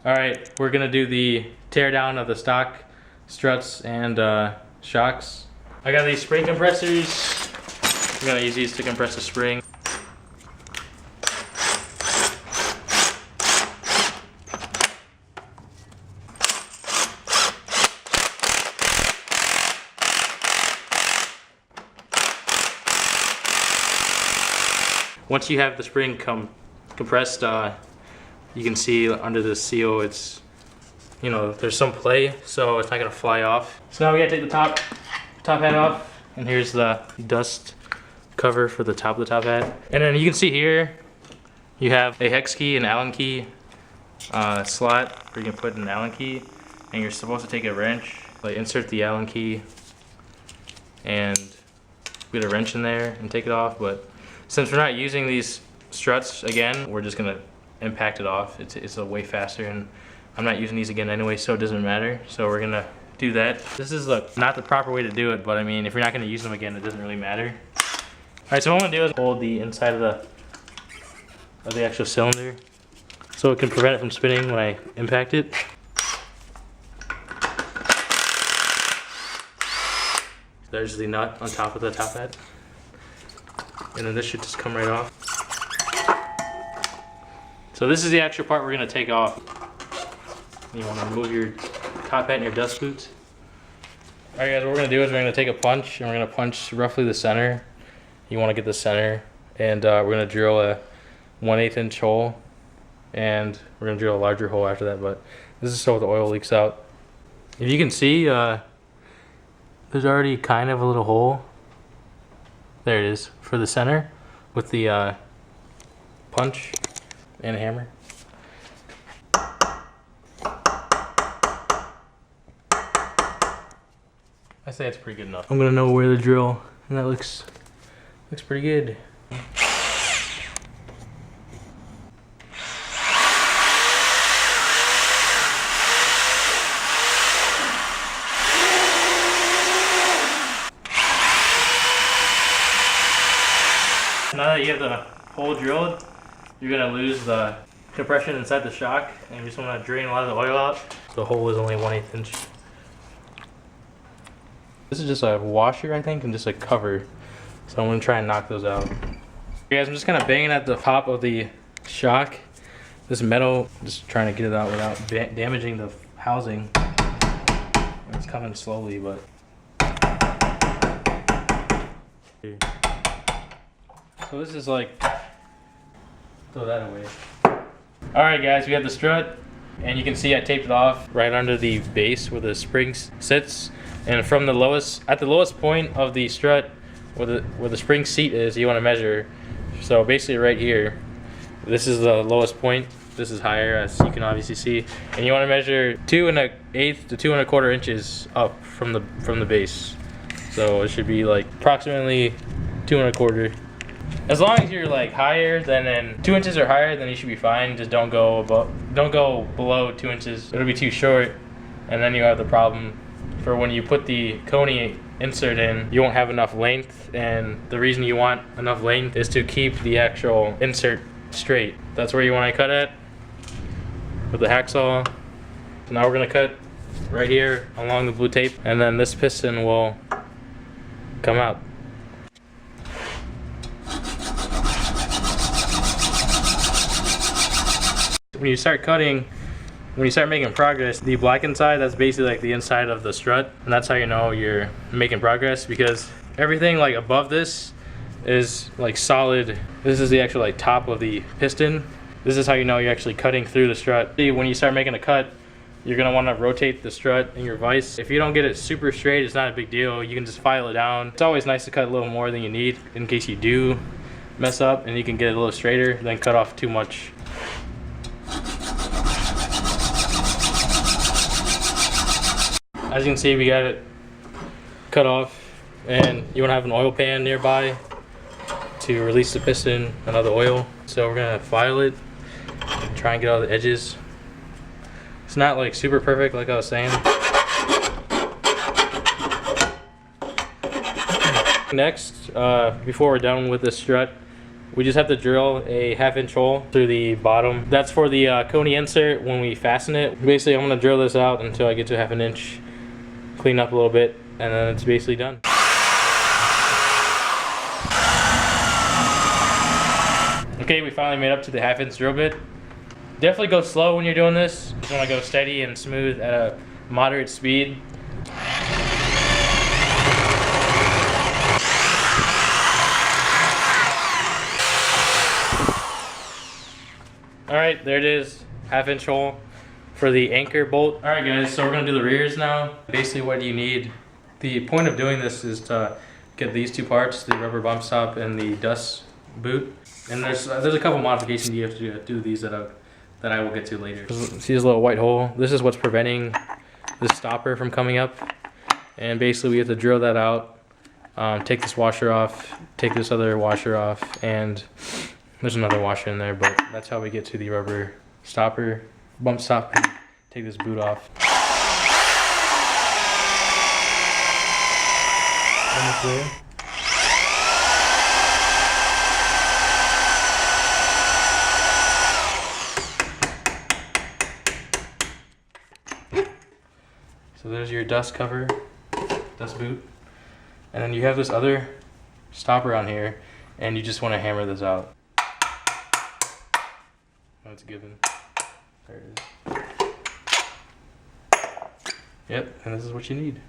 Alright, we're gonna do the tear down of the stock struts and shocks. I got these spring compressors. I'm gonna use these to compress the spring. Once you have the spring compressed, you can see under the seal it's, you know, there's some play, so it's not gonna fly off. So now we gotta take the top hat off, and here's the dust cover for the top of the top hat. And then you can see here, you have a hex key and Allen key slot where you can put an Allen key, and you're supposed to take a wrench, like insert the Allen key, and get a wrench in there and take it off. But since we're not using these struts again, we're just gonna impact it off. It's a way faster, and I'm not using these again anyway, so it doesn't matter. So we're gonna do that. This is not the proper way to do it, but I mean, if you're not gonna use them again, it doesn't really matter. All right, so what I'm gonna do is hold the inside of the actual cylinder so it can prevent it from spinning when I impact it. There's the nut on top of the top hat. And then this should just come right off. So this is the actual part we're gonna take off. You wanna remove your top hat and your dust boots. All right guys, what we're gonna do is we're gonna take a punch, and we're gonna punch roughly the center. You wanna get the center, and we're gonna drill a 1/8 inch hole, and we're gonna drill a larger hole after that, but this is so the oil leaks out. If you can see, there's already kind of a little hole. There it is, for the center, with the punch and a hammer. I say it's pretty good enough. I'm gonna know where to drill, and that looks pretty good. Now that you have the hole drilled, you're gonna lose the compression inside the shock, and you just wanna drain a lot of the oil out. The hole is only 1/8 inch. This is just a washer, I think, and just a cover. So I'm gonna try and knock those out. Okay, guys, I'm just kind of banging at the top of the shock. This metal, just trying to get it out without damaging the housing. It's coming slowly, but. So this is like, throw that away. All right guys, we have the strut, and you can see I taped it off right under the base where the spring sits. And from the lowest, at the lowest point of the strut, where the spring seat is, you want to measure. So basically right here, this is the lowest point. This is higher, as you can obviously see. And you want to measure 2 1/8 to 2 1/4 inches up from the base. So it should be like approximately 2 1/4. As long as you're like higher than 2 inches or higher, then you should be fine. Just don't go below 2 inches. It'll be too short, and then you have the problem for when you put the Koni insert in, you won't have enough length. And the reason you want enough length is to keep the actual insert straight. That's where you want to cut at with the hacksaw. So now we're gonna cut right here along the blue tape, and then this piston will come out. When you start cutting, when you start making progress, the black inside, that's basically like the inside of the strut, and that's how you know you're making progress, because everything like above this is like solid. This is the actual like top of the piston. This is how you know you're actually cutting through the strut. When you start making a cut, you're gonna want to rotate the strut in your vise. If you don't get it super straight, it's not a big deal. You can just file it down. It's always nice to cut a little more than you need in case you do mess up, and you can get it a little straighter than cut off too much. As you can see, we got it cut off, and you want to have an oil pan nearby to release the piston and all the oil. So we're gonna file it and try and get all the edges. It's not like super perfect, like I was saying. Next, before we're done with the strut, We just have to drill a 1/2 inch hole through the bottom. That's for the Koni insert when we fasten it. Basically, I'm gonna drill this out until I get to 1/2 inch, clean up a little bit, and then it's basically done. Okay, we finally made up to the 1/2 inch drill bit. Definitely go slow when you're doing this. You just wanna go steady and smooth at a moderate speed. All right, there it is, 1/2 inch hole for the anchor bolt. All right guys, so we're gonna do the rears now. Basically what you need, the point of doing this is to get these two parts, the rubber bump stop and the dust boot. And there's a couple modifications you have to do these that I will get to later. See this little white hole? This is what's preventing this stopper from coming up. And basically we have to drill that out, take this washer off, take this other washer off, and there's another washer in there, but that's how we get to the rubber stopper, bump stop, and take this boot off. So there's your dust cover, dust boot. And then you have this other stopper on here, and you just want to hammer this out. That's given. There it is. Yep, and this is what you need.